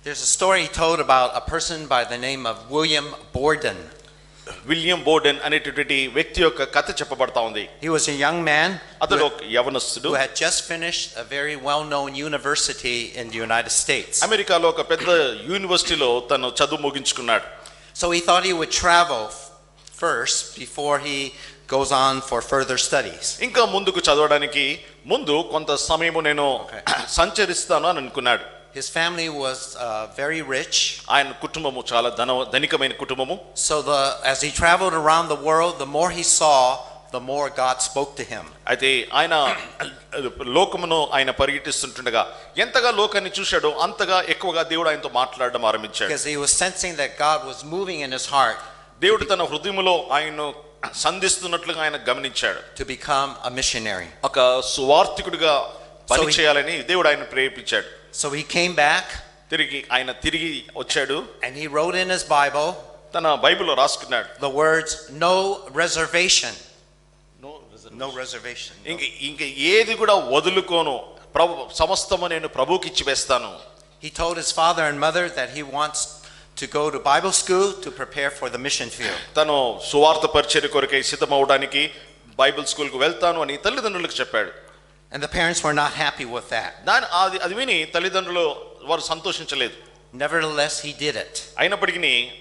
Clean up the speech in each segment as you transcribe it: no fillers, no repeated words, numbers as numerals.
There's a story told about a person by the name of William Borden. William burden అనేటువంటి వ్యక్తి యొక్క కథ చెప్పబడతా ఉంది. He was a young man యవనస్తుడు who had just finished a very well-known university in the United States. అమెరికాలో ఒక పెద్ద యూనివర్సిటీలో తను చదువు ముగించుకున్నాడు. So he thought he would travel first before he goes on for further studies. ఇంకా ముందుకు చదవడానికి ముందు కొంత సమయము నేను సంచరిస్తాను అని అనుకున్నాడు. His family was very rich. ఆయన కుటుంబము చాలా ధనికమైన కుటుంబము. So as he traveled around the world, the more he saw, the more God spoke to him. అయితే ఆయన లోకమును ఆయన పరిగెత్తిస్తుండగా ఎంతగా లోకాన్ని చూశాడో అంతగా ఎక్కువగా దేవుడు ఆయనతో మాట్లాడడం ఆరంభించాడు. Because he was sensing that God was moving in his heart. దేవుడు తన హృదయములో ఆయన్ను సంధిస్తున్నట్లుగా ఆయన గమనించాడు. To become a missionary. ఒక సువార్థికుడిగా పని చేయాలని దేవుడు ఆయన ప్రేరేపించాడు. So he came back. తిరిగి వచ్చాడు. And he wrote in his Bible. తన బైబిల్లో రాసుకున్నాడు. The words no reservation. No reservation. ఇంక ఏది కూడా వదులుకోను, ప్రభు సమస్తము నేను ప్రభువుకి ఇచ్చివేస్తాను. He told his father and mother that he wants to go to Bible school to prepare for the mission field. తను సువార్త పరిచర్య కొరకై సిద్ధమవడానికి బైబిల్ స్కూల్ కు వెళ్తాను అని తల్లిదండ్రులకు చెప్పాడు. And the parents were not happy with that. అది విని తల్లిదండ్రులు వారు సంతోషించలేదు. Nevertheless, he did it. అయినప్పటికీ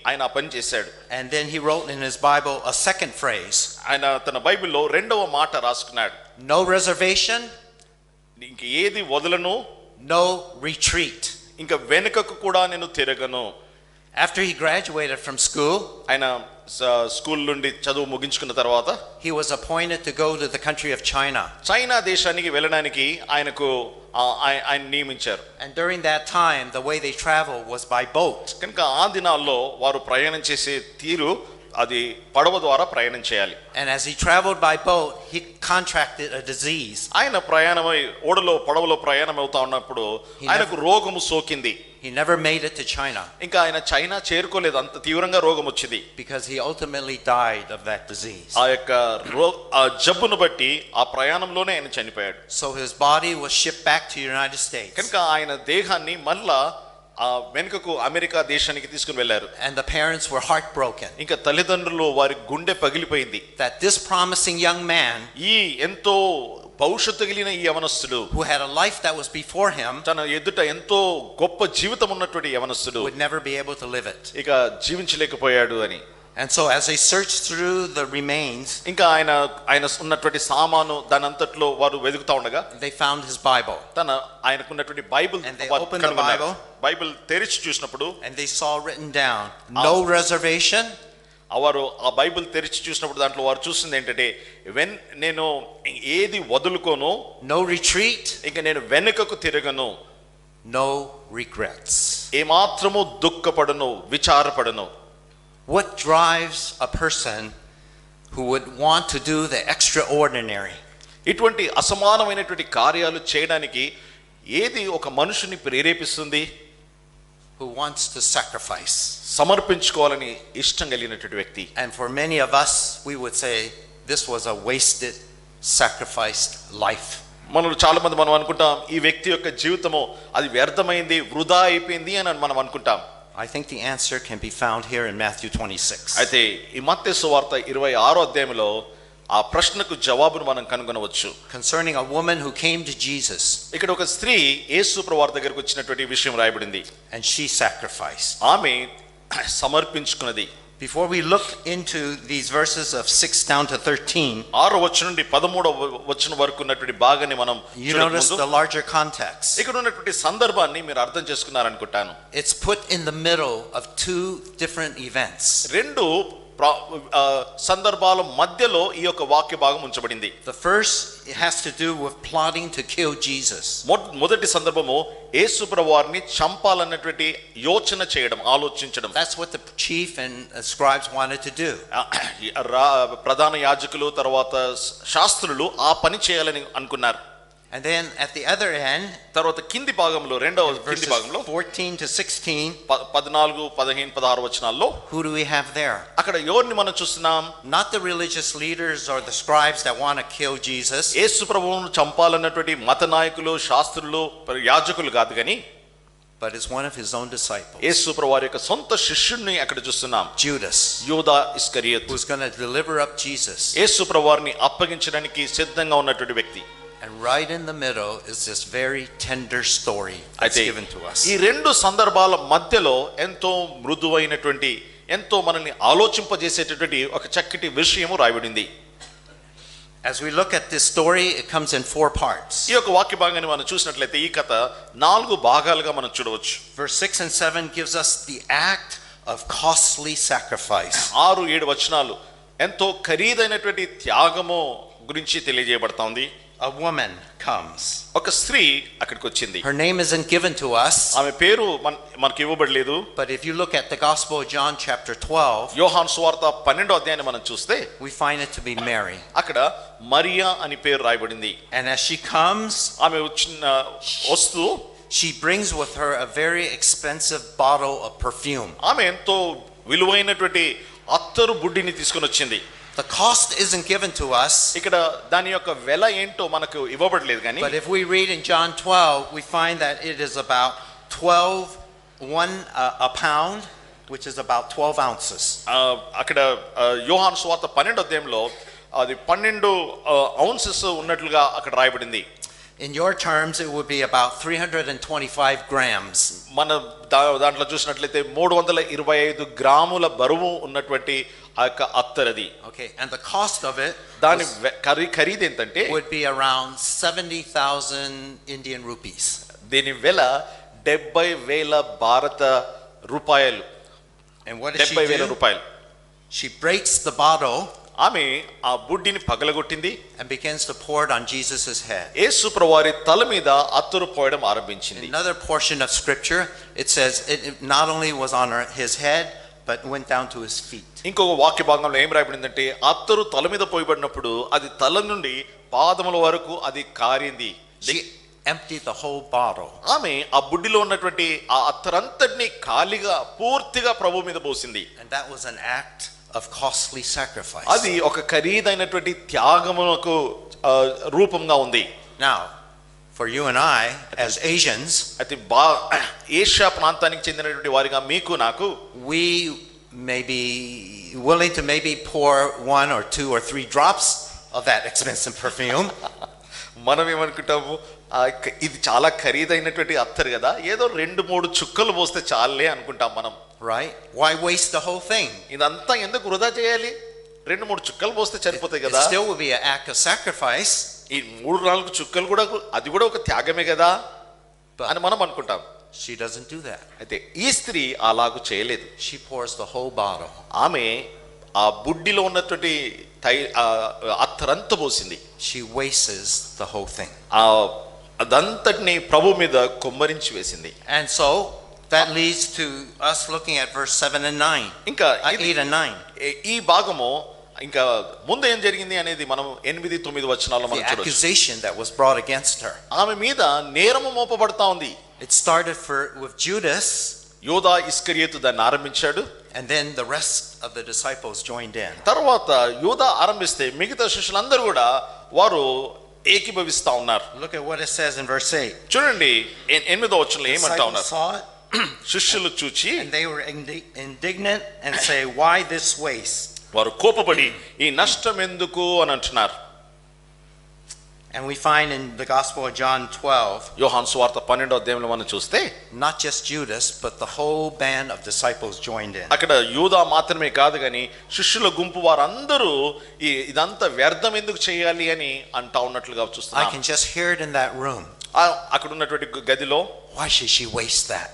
ఆయన ఆ పని చేశాడు. And then he wrote in his Bible a second phrase. ఆయన తన బైబిల్లో రెండవ మాట రాసుకున్నాడు. No reservation. ఇంక ఏది వదలను. No retreat. ఇంకా వెనుకకు కూడా నేను తిరగను. After he graduated from school, ఆయన స్కూల్ నుండి చదువు ముగించుకున్న తర్వాత he was appointed to go to the country of China. China దేశానికి వెళ్ళడానికి ఆయన నియమించారు. And during that time, the way they traveled was by boat. కనుక ఆ దినాల్లో వారు ప్రయాణం చేసే తీరు అది పడవ ద్వారా ప్రయాణం చేయాలి. And as he traveled by boat, he contracted a disease. ఆయన ప్రయాణమై పడవలో ప్రయాణం అవుతా ఉన్నప్పుడు ఆయనకు రోగము సోకింది. He never made it to China. ఇంకా ఆయన చైనా చేరుకోలేదు, అంత తీవ్రంగా రోగం వచ్చింది. Because he ultimately died of that disease. ఆ యొక్క జబ్బును బట్టి ఆ ప్రయాణంలోనే ఆయన చనిపోయాడు. So his body was shipped back to the United States. కనుక ఆయన దేహాన్ని మళ్ళా వెనుకకు అమెరికా దేశానికి తీసుకుని వెళ్ళారు. And the parents were heartbroken. ఇంకా తల్లిదండ్రులు వారి గుండె పగిలిపోయింది. That this promising young man, ఈ ఎంతో భవిష్యత్తు కలిగిన ఈ యవనస్తుడు, who had a life that was before him, తన ఎదుట ఎంతో గొప్ప జీవితం ఉన్నటువంటి యవనస్తుడు, would never be able to live it. ఇక జీవించలేకపోయాడు అని. And so as they searched through the remains, ఇంకా ఆయన ఉన్నటువంటి సామాను దానంతట్లో వారు వెతుకుతా ఉండగా they found his Bible. ఆయనకున్నటువంటి బైబిల్ బైబిల్ తెరిచి చూసినప్పుడు, and they saw written down no reservation. వారు ఆ బైబిల్ తెరిచి చూసినప్పుడు దాంట్లో వారు చూసింది ఏంటంటే, నేను ఏది వదులుకోను, no retreat, ఇంకా నేను వెనుకకు తిరగను, no regrets, ఏమాత్రము దుఃఖపడను, విచారపడను. What drives a person who would want to do the extraordinary? ఇటువంటి అసమానమైనటువంటి కార్యాలు చేయడానికి ఏది ఒక మనుషుని ప్రేరేపిస్తుంది? Who wants to sacrifice, సమర్పించుకోవాలని ఇష్టం కలిగినటువంటి వ్యక్తి. And for many of us, we would say this was a wasted, sacrificed life. మనలో చాలా మంది మనం అనుకుంటాం, ఈ వ్యక్తి యొక్క జీవితము అది వ్యర్థమైంది, వృధా అయిపోయింది అని మనం అనుకుంటాం. I think the answer can be found here in Matthew 26. అయితే ఈ మత్తయి సువార్త 26వ అధ్యాయంలో ఆ ప్రశ్నకు జవాబును మనం కనుగొనవచ్చు. Concerning a woman who came to Jesus. ఇక్కడ ఒక స్త్రీ యేసు ప్రభువారి దగ్గరికి వచ్చినటువంటి విషయం రాయబడింది. And she sacrificed. ఆమె సమర్పించుకున్నది. Before we look into these verses of 6 down to 13, 6వ వచనం నుండి 13వ వచనం వరకు ఉన్నటువంటి భాగాన్ని మనం you notice the larger context. ఇక్కడ ఉన్నటువంటి సందర్భాన్ని మీరు అర్థం చేసుకున్నారనుకుంటాను. It's put in the middle of two different events. రెండు సందర్భాల మధ్యలో ఈ యొక్క వాక్య భాగం ఉంచబడింది. The first has to do with plotting to kill Jesus. మొదటి సందర్భము యేసు ప్రభువారిని చంపాలన్నటువంటి యోచన చేయడం, ఆలోచించడం. That's what the chief and scribes wanted to do. ప్రధాన యాజకులు తర్వాత శాస్త్రులు ఆ పని చేయాలని అనుకున్నారు. And then at the other end, తర్వాత కింది భాగంలో రెండవ కింది భాగంలో 14 to 16, 14, 15, 16 వచనాల్లో who do we have there? అక్కడ ఎవరిని మనం చూస్తున్నాం? Not the religious leaders or the scribes that want to kill Jesus. యేసు ప్రభువును చంపాలన్నటువంటి మత నాయకులు, శాస్త్రులు, యాజకులు కాదు, కానీ but it's one of his own disciples. యేసు ప్రభువారి యొక్క సొంత శిష్యుడిని అక్కడ చూస్తున్నాం. Judas, యూదా ఇస్కరియోతు, who's going to deliver up Jesus. యేసు ప్రభువారిని అప్పగించడానికి సిద్ధంగా ఉన్నటువంటి వ్యక్తి. And right in the middle is this very tender story that's given to us. ఈ రెండు సందర్భాల మధ్యలో ఎంతో మృదువైనటువంటి, ఎంతో మనల్ని ఆలోచింపజేసేటటువంటి ఒక చక్కటి విషయము రాయబడింది. As we look at this story, it comes in 4 parts. ఈ యొక్క వాక్య భాగాన్ని మనం చూసినట్లయితే ఈ కథ 4 భాగాలుగా మనం చూడవచ్చు. Verse 6 and 7 gives us the act of costly sacrifice. 6-7 వచనాలు ఎంతో ఖరీదైనటువంటి త్యాగము గురించి తెలియజేయబడుతోంది. A woman comes. ఒక స్త్రీ అక్కడికి వచ్చింది. Her name isn't given to us. ఆమె పేరు మనకి ఇవ్వబడలేదు. But if you look at the Gospel of John chapter 12, యోహాను సువార్త 12వ అధ్యాయాన్ని మనం చూస్తే we find it to be Mary. అక్కడ మరియా అని పేరు రాయబడింది. And as she comes, ఆమె వస్తూ she brings with her a very expensive bottle of perfume. ఆమె ఎంతో విలువైనటువంటి అత్తరు బుడ్డిని తీసుకొని వచ్చింది. The cost isn't given to us. ఇక్కడ దాని యొక్క వెల ఏంటో మనకు ఇవ్వబడలేదు కానీ, but if we read in John 12, we find that it is about 1 pound, which is about 12 ounces. అక్కడ యోహాను సువార్త 12వ అధ్యాయంలో అది 12 ఔన్సెస్ ఉన్నట్లుగా అక్కడ రాయబడింది. In your terms, it would be about 325 grams. మన దాంట్లో చూసినట్లయితే 325 గ్రాముల బరువు ఉన్నటువంటి ఆ యొక్క అత్తరది. Okay, and the cost of it, దాని ఖరీదు ఎంతంటే would be around 70,000 Indian rupees. దీని వెల 70,000 భారత రూపాయలు. And what does she 70,000 do? రూపాయలు. She breaks the bottle ఆమె ఆ బుడ్డిని పగలగొట్టింది and begins to pour it on Jesus' head. యేసు ప్రభువారి తల మీద అత్తరు పోయడం ఆరంభించింది. In another portion of scripture, it says it not only was on his head, but went down to his feet. ఇంకొక వాక్య భాగంలో ఏం రాయబడిందంటే అత్తరు తల మీద పోయబడినప్పుడు అది తల నుండి పాదముల వరకు అది కారింది. She emptied the whole bottle. ఆమె ఆ బుడ్డిలో ఉన్నటువంటి ఆ అత్తరంతటిని ఖాళీగా పూర్తిగా ప్రభు మీద పోసింది. And that was an act of costly sacrifice. అది ఒక ఖరీదైనటువంటి త్యాగమునకు రూపంగా ఉంది. Now, for you and I as Asians, అయితే ఏషియా ప్రాంతానికి చెందినటువంటి వారిగా మీకు నాకు, we may be willing to maybe pour 1 or 2 or 3 drops of that expensive perfume. మనం ఏమనుకుంటాము, ఇది చాలా ఖరీదైనటువంటి అత్తరు కదా, ఏదో 2-3 చుక్కలు పోస్తే చాలే అనుకుంటాం మనం. Right? Why waste the whole thing? ఇదంతా ఎందుకు వృధా చేయాలి, 2-3 చుక్కలు పోస్తే సరిపోతాయి It కదా. still would be an act of sacrifice. ఈ 3-4 చుక్కలు కూడా అది కూడా ఒక త్యాగమే కదా అని మనం అనుకుంటాం. She doesn't do that. అయితే ఈ స్త్రీ అలాగూ చేయలేదు. She pours the whole bottle. ఆమె ఆ బుడ్డిలో ఉన్నటువంటి అత్తరంతా పోసింది. She wastes the whole thing. అదంతటిని ప్రభు మీద కొమ్మరించి వేసింది. And so that leads to us looking at verse 7 and 9. ఇంకా 8 and 9. ఈ భాగము ఇంకా ముందు ఏం జరిగింది అనేది మనం 8-9 వచనాల్లో మనం The చూడొచ్చు. accusation that was brought against her. ఆమె మీద నేరము మోపబడతా ఉంది. It started with Judas, యోదా ఇస్కరియోతు దాన్ని ఆరంభించాడు. and then the rest of the disciples joined in. తర్వాత యోదా ఆరంభిస్తే మిగతా శిష్యులందరూ కూడా వారు ఏకీభవిస్తా ఉన్నారు. Look at what it says in verse 8. చూడండి 8వ వచనంలో ఏమంటా Disciples ఉన్నారు. saw it, శిష్యులు చూచి and they were indignant and say, "Why this waste?" వారు కోపపడి ఈ నష్టం ఎందుకు అని అంటున్నారు. And we find in the Gospel of John 12, యోహాను సువార్త 12వ అధ్యాయంలో మనం చూస్తే not just Judas, but the whole band of disciples joined in. అక్కడ యూదా మాత్రమే కాదు కానీ శిష్యుల గుంపు వారందరూ ఇదంతా వ్యర్థం ఎందుకు చేయాలి అని అంటా ఉన్నట్లుగా I చూస్తున్నాం. can just hear it in that room. అక్కడ ఉన్నటువంటి గదిలో Why should she waste that?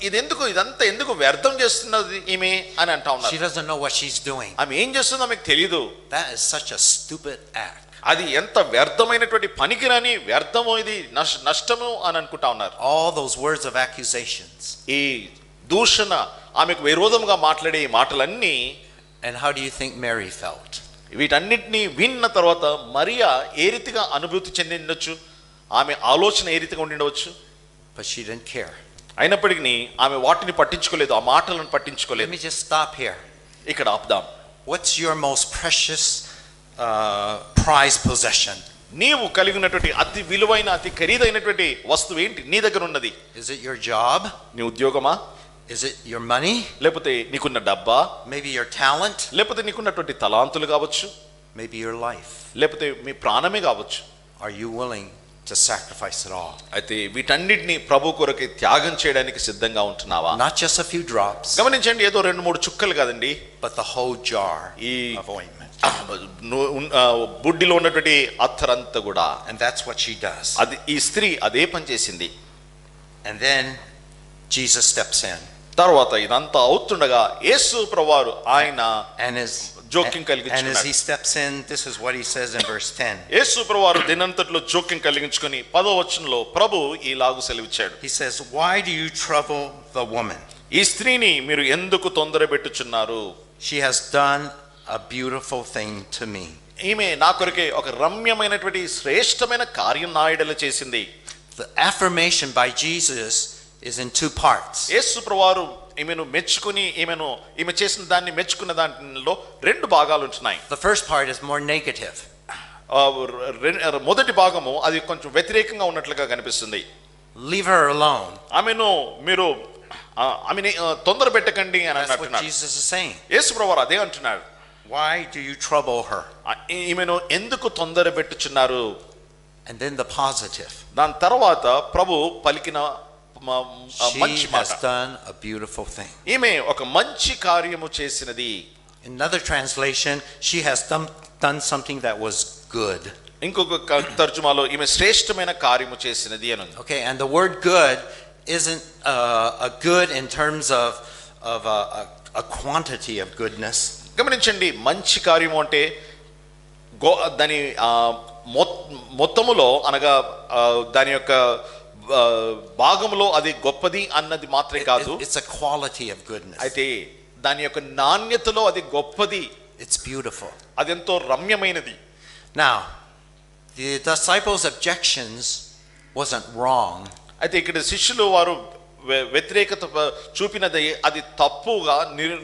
ఇదంతా ఎందుకు వ్యర్థం చేస్తున్నది ఈమె అని అంటా She ఉన్నారు. doesn't know what she's doing. ఆమె ఏం చేస్తుందో ఆమెకు తెలియదు. That is such a stupid act. అది ఎంత వ్యర్థమైనటువంటి పనికిరాని వ్యర్థమో, ఇది నష్టము అని అనుకుంటా ఉన్నారు. All those words of accusations. ఈ దూషణ, ఆమెకు విరోధంగా మాట్లాడే ఈ మాటలన్నీ. And how do you think Mary felt? వీటన్నిటిని విన్న తర్వాత మరియా ఏ రీతిగా అనుభూతి చెంది ఉండొచ్చు, ఆమె ఆలోచన ఏ రీతిగా ఉండి ఉండవచ్చు. But she didn't care. అయినప్పటికీ ఆమె వాటిని పట్టించుకోలేదు, ఆ మాటలను Let పట్టించుకోలేదు. me just stop here. ఇక్కడ ఆపుదాం. What's your most precious prized possession? నీవు కలిగినటువంటి అతి విలువైన అతి ఖరీదైనటువంటి వస్తువు ఏంటి నీ దగ్గర ఉన్నది? Is it your job? నీ ఉద్యోగమా? Is it your money? లేకపోతే నీకున్న డబ్బా? Maybe your talent? లేకపోతే నీకున్నటువంటి తలాంతులు కావచ్చు, Maybe your life. లేకపోతే మీ ప్రాణమే కావచ్చు. Are you willing to sacrifice it all? అయితే వీటన్నిటిని ప్రభు కొరకు త్యాగం చేయడానికి సిద్ధంగా ఉంటున్నావా? Not just a few drops, గమనించండి, ఏదో 2-3 చుక్కలు కాదండి, but the whole jar ఈ of ointment. బుడ్డిలో ఉన్నటువంటి అత్తరంతా కూడా. And that's what she does. అది ఈ స్త్రీ అదే పని చేసింది. And then Jesus steps in. తర్వాత ఇదంతా అవుతుండగా యేసు ప్రభువారు ఆయన And జోక్యం as కలిగించుకున్నాడు. he steps in, this is what he says in verse 10. యేసు ప్రభువారు దినంతట్లో జోక్యం కలిగించుకొని 10వ వచనంలో ప్రభు ఈలాగు సెలవిచ్చాడు. He says, "Why do you trouble the woman? ఈ స్త్రీని మీరు ఎందుకు తొందరపెట్టుచున్నారు? She has done a beautiful thing to me." ఈమె నా కొరకే ఒక రమ్యమైనటువంటి శ్రేష్టమైన కార్యం నా ఎడల చేసింది. The affirmation by Jesus is in two parts. యేసు ప్రభువారు ఈమెను మెచ్చుకుని ఈమె చేసిన దాన్ని మెచ్చుకున్న దానిలో 2 భాగాలు ఉంటున్నాయి. The first part is more negative. మొదటి భాగము అది కొంచెం వ్యతిరేకంగా ఉన్నట్లుగా కనిపిస్తుంది. Leave her alone. మీరు ఆమెని తొందర పెట్టకండి అని That's what అంటున్నాడు. Jesus is saying. యేసు ప్రభువారు అదే అంటున్నాడు. Why do you trouble her? ఈమెను ఎందుకు తొందర పెట్టుచున్నారు? And then the positive. దాని తర్వాత ప్రభు పలికిన She మంచి మాట. has done a beautiful thing. ఈమె ఒక మంచి కార్యము చేసినది. In another translation, she has done something that was good. ఇంకొక తర్జుమాలో ఈమె శ్రేష్టమైన కార్యము చేసినది అని ఉంది. Okay, and the word good isn't a good in terms of a quantity of goodness. గమనించండి, మంచి కార్యము అంటే దాని మొత్తములో అనగా దాని యొక్క భాగములో అది గొప్పది అన్నది మాత్రమే కాదు. It's a quality of goodness. అయితే దాని యొక్క నాణ్యతలో అది గొప్పది. It's beautiful. అది ఎంతో రమ్యమైనది. Now, the disciples' objections wasn't wrong. అయితే ఇక్కడ శిష్యులు వారు వ్యతిరేకత చూపినది అది తప్పుగా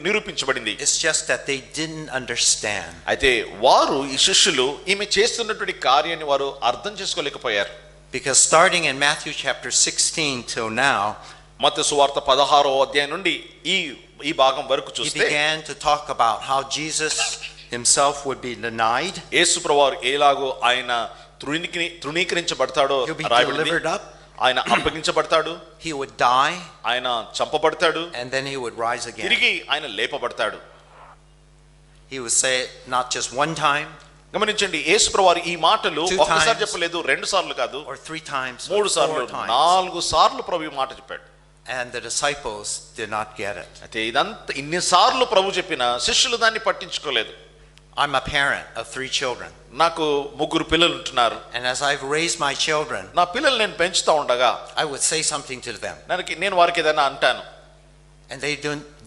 నిరూపించబడింది. It's just that they didn't understand. అయితే వారు ఈ శిష్యులు ఈమె చేస్తున్నటువంటి కార్యాన్ని వారు అర్థం చేసుకోలేకపోయారు. Because starting in Matthew chapter 16 till now, మత్తయి సువార్త 16వ అధ్యాయం నుండి ఈ భాగం వరకు he చూస్తే began to talk about how Jesus himself would be denied. యేసు ప్రభువారు ఎలాగో ఆయన తృణీకరించబడతాడో He'll be రాయబడింది. delivered up. ఆయన అప్పగించబడతాడు, He would die, ఆయన చంపబడతాడు, and then he would rise again. తిరిగి ఆయన లేపబడతాడు. He would say it not just one time గమనించండి, యేసు ప్రభువారు ఈ మాటలు 2 ఒక్కసారి times, చెప్పలేదు, 2 సార్లు కాదు, or 3 times, 3 or సార్లు 4 times. 4 సార్లు ప్రభు ఈ మాట చెప్పాడు. And the disciples did not get it. అయితే ఇదంతా ఇన్నిసార్లు ప్రభు చెప్పిన శిష్యులు దాన్ని పట్టించుకోలేదు. I'm a parent of 3 children. నాకు 3 పిల్లలు ఉంటున్నారు. And as I've raised my children, నా పిల్లలు నేను పెంచుతా ఉండగా I would say something to them. నేను వారికి ఏదైనా అంటాను, And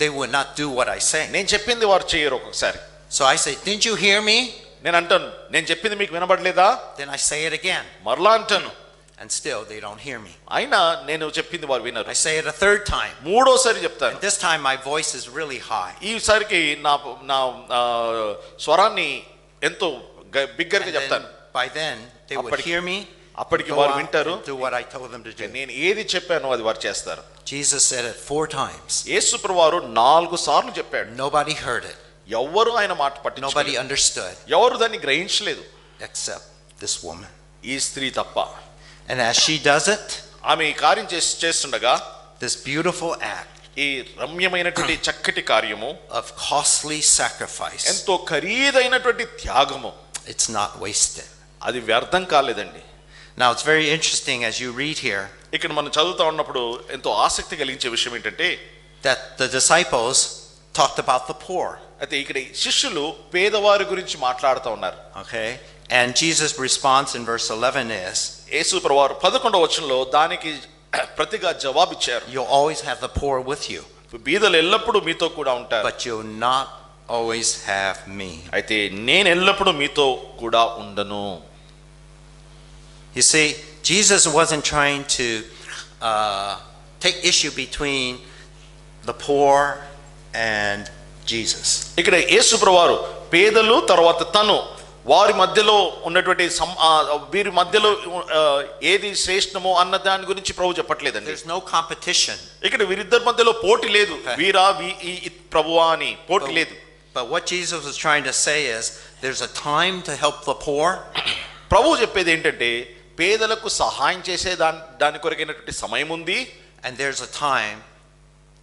they would not do what I say. నేను చెప్పింది వారు చేయరు. ఒక్కొక్కసారి So I say, "Didn't you hear me?" నేను అంటాను, నేను చెప్పింది మీకు వినబడలేదా? Then I say it again. మరలా అంటాను, And still they don't hear me. అయినా నేను చెప్పింది వారు వినరు. I say it a 3rd time. 3వసారి చెప్తాను. And this time my voice is really high. ఈసారికి నా స్వరాన్ని ఎంతో బిగ్గరగా And then, చెప్తాను. by then they would hear me. అప్పటికి Go వారు out వింటారు. and do what I told them to do. నేను ఏది చెప్పానో అది వారు చేస్తారు. Jesus said it 4 times. యేసు ప్రభువారు 4 సార్లు చెప్పాడు. Nobody heard it. ఎవ్వరు ఆయన మాట Nobody పట్టించుకోలేదు. understood ఎవరు దాన్ని గ్రహించలేదు, except this woman. ఈ స్త్రీ తప్ప. And as she does it, ఆమె ఈ కార్యం చేస్తుండగా this beautiful act ఈ రమ్యమైనటువంటి చక్కటి కార్యము, of costly sacrifice, ఎంతో ఖరీదైనటువంటి త్యాగము, it's not wasted. అది వ్యర్థం కాలేదండి. Now it's very interesting as you read here ఇక్కడ మనం చదువుతా ఉన్నప్పుడు ఎంతో ఆసక్తి కలిగించే విషయం ఏంటంటే, that the disciples talked about the poor. అయితే ఇక్కడ శిష్యులు పేదవారి గురించి మాట్లాడుతూ ఉన్నారు. Okay? And Jesus' response in verse 11 is, యేసు ప్రభువారు 11వ వచనంలో దానికి ప్రతిగా జవాబిచ్చారు. "You'll always have the poor with you, బీదలు ఎల్లప్పుడూ మీతో కూడా ఉంటారు, but you'll not always have me." అయితే నేను ఎల్లప్పుడూ మీతో కూడా ఉండను. You see, Jesus wasn't trying to take issue between the poor and Jesus. ఇక్కడ యేసు ప్రభువారు పేదలు తర్వాత తను వారి మధ్యలో ఉన్నటువంటి వీరి మధ్యలో ఏది శ్రేష్టమో అన్న దాని గురించి ప్రభు చెప్పట్లేదండి. There's no competition. ఇక్కడ వీరిద్దరి మధ్యలో పోటీ లేదు. వీరా ఈ ప్రభువా అని పోటీ లేదు. But what Jesus was trying to say is there's a time to help the poor. ప్రభు చెప్పేది ఏంటంటే పేదలకు సహాయం చేసే దాని కొరకైనటువంటి సమయం ఉంది. And there's a time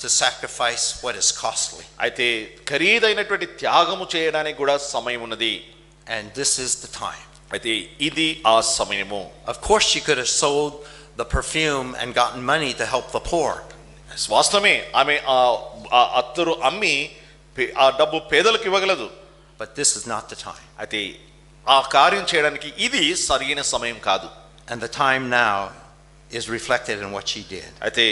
to sacrifice what is costly. అయితే ఖరీదైనటువంటి త్యాగము చేయడానికి కూడా సమయం ఉన్నది. And this is the time. అయితే ఇది ఆ సమయము. Of course she could have sold the perfume and gotten money to help the poor. వాస్తవమే ఆమె ఆ అత్తరు అమ్మి ఆ డబ్బు పేదలకు ఇవ్వగలదు. But this is not the time. అయితే ఆ కార్యం చేయడానికి ఇది సరైన సమయం కాదు. And the time now is reflected in what she did. అయితే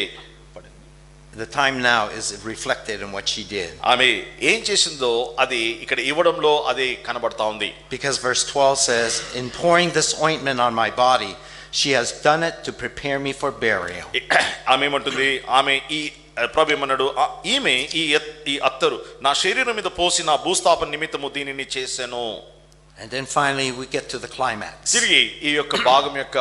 The time now is reflected in what she did. ఆమె ఏం చేసిందో అది ఇక్కడ ఇవ్వడంలో అది కనబడతా ఉంది. Because verse 12 says, in pouring this ointment on my body, she has done it to prepare me for burial. ఆమె ఏమంటుంది, ఆమె ఈ ప్రభు ఏమన్నాడు, ఈమె ఈ అత్తరు నా శరీరం మీద పోసి నా భూస్థాపన నిమిత్తము దీనిని చేశాను. And then finally we get to the climax. తిరిగి ఈ యొక్క భాగం యొక్క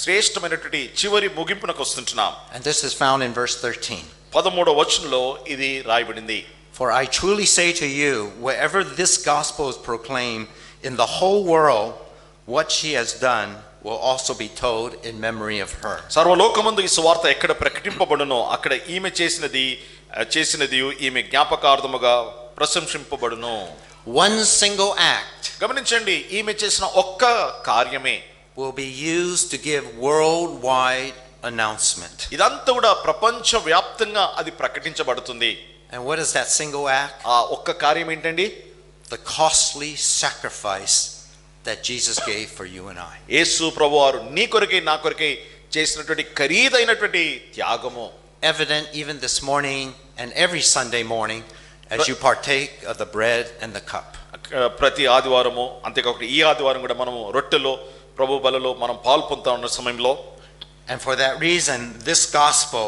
శ్రేష్టమైనటువంటి చివరి ముగింపునకు వస్తుంటున్నాం. And this is found in verse 13. 13వ వచనంలో ఇది రాయబడింది. For I truly say to you, wherever this gospel is proclaimed in the whole world, what she has done will also be told in memory of her. సర్వలోకమందు ఈ సువార్త ఎక్కడ ప్రకటింపబడునో అక్కడ ఈమె చేసినది ఈమె జ్ఞాపకార్థముగా ప్రశంసింపబడును. One single act గమనించండి, ఈమె చేసిన ఒక్క కార్యమే will be used to give worldwide announcement. ఇదంతా కూడా ప్రపంచ వ్యాప్తంగా అది ప్రకటించబడుతుంది. And what is that single act? ఆ ఒక్క కార్యం ఏంటండి? The costly sacrifice that Jesus gave for you and I. యేసు ప్రభువారు నీ కొరకై నా కొరకై చేసినటువంటి ఖరీదైనటువంటి త్యాగము. Evident even this morning and every Sunday morning as you partake of the bread and the cup. ప్రతి ఆదివారము, అంతేకాకుండా ఈ ఆదివారం కూడా మనము రొట్టెలో ప్రభు బలలో మనం పాల్పొందుతా ఉన్న సమయంలో, and for that reason this gospel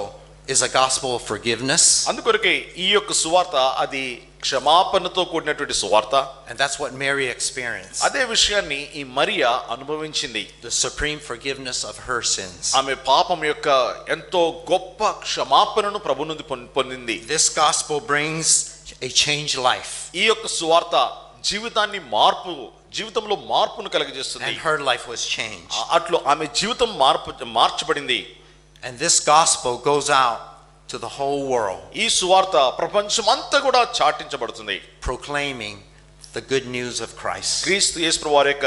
is a gospel of forgiveness. అందుకొరకే ఈ యొక్క సువార్త అది క్షమాపణతో కూడినటువంటి సువార్త. And that's what Mary experienced. అదే విషయాన్ని ఈ మరియా అనుభవించింది. The supreme forgiveness of her sins. ఆమె పాపం యొక్క ఎంతో గొప్ప క్షమాపణను ప్రభు నుండి పొందింది. This gospel brings a changed life. ఈ యొక్క సువార్త జీవితంలో మార్పును కలుగజేస్తుంది. And her life was changed. అట్లా ఆమె జీవితం మార్చబడింది. And this gospel goes out to the whole world. ఈ సువార్త ప్రపంచమంతా కూడా చాటించబడుతుంది. Proclaiming the good news of Christ. క్రీస్తు యేసు వారి యొక్క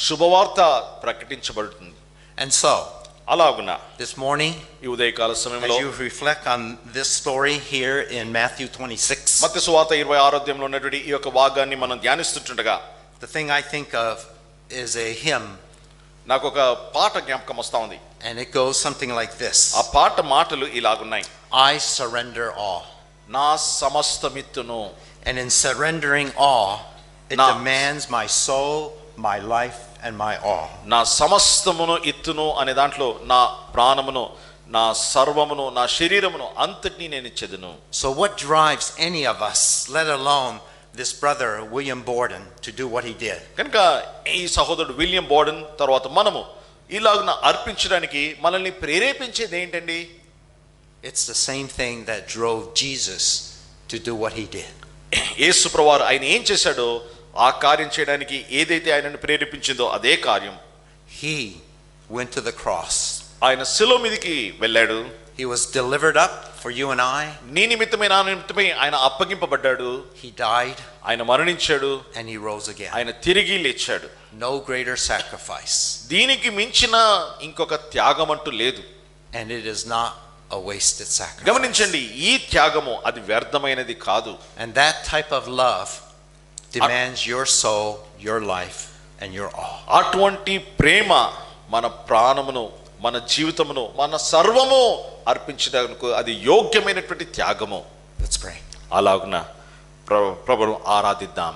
శుభవార్త ప్రకటించబడుతుంది. And so అలాగున this morning ఈ ఉదయకాల సమయంలో as you reflect on this story here in Matthew 26, మత్తయి సువార్త 26వ అధ్యాయంలో ఉన్నటువంటి ఈ యొక్క భాగాన్ని మనం ధ్యానిస్తుండగా the thing I think of is a hymn. నాకు ఒక పాట జ్ఞాపకం వస్తా ఉంది. And it goes something like this. ఆ పాట మాటలు ఇలాగున్నాయి. I surrender all. నా సమస్తమిత్తును. And in surrendering all, it demands my soul, my life and my all. నా సమస్తమును ఇత్తును అనే దాంట్లో నా ప్రాణమును, నా సర్వమును, నా శరీరమును అంతటిని నేను ఇచ్చేదను. So what drives any of us, let alone this brother William Borden, to do what he did? కనుక ఈ సహోదరుడు విలియం బోర్డన్ తర్వాత మనము ఇలాగున అర్పించడానికి మనల్ని ప్రేరేపించేది ఏంటండి? It's the same thing that drove Jesus to do what he did. యేసు ప్రభువారు ఆయన ఏం చేశాడో ఆ కార్యం చేయడానికి ఏదైతే ఆయనను ప్రేరేపించిందో అదే కార్యం. He went to the cross. ఆయన శిలువ మీదకి వెళ్ళాడు. He was delivered up for you and I. నీ నిమిత్తమే నా నిమిత్తమే ఆయన అప్పగింపబడ్డాడు. He died. ఆయన మరణించాడు. And he rose again. ఆయన తిరిగి లేచాడు. No greater sacrifice. దీనికి మించిన ఇంకొక త్యాగం అంటూ లేదు. And it is not a wasted sacrifice. గమనించండి, ఈ త్యాగము అది వ్యర్థమైనది కాదు. And that type of love demands your soul, your life and your all. అటువంటి ప్రేమ మన ప్రాణమును, మన జీవితమును, మన సర్వము అర్పించడానికి అది యోగ్యమైనటువంటి త్యాగము. Let's pray. అలాగున ప్రభువును ఆరాధిద్దాం.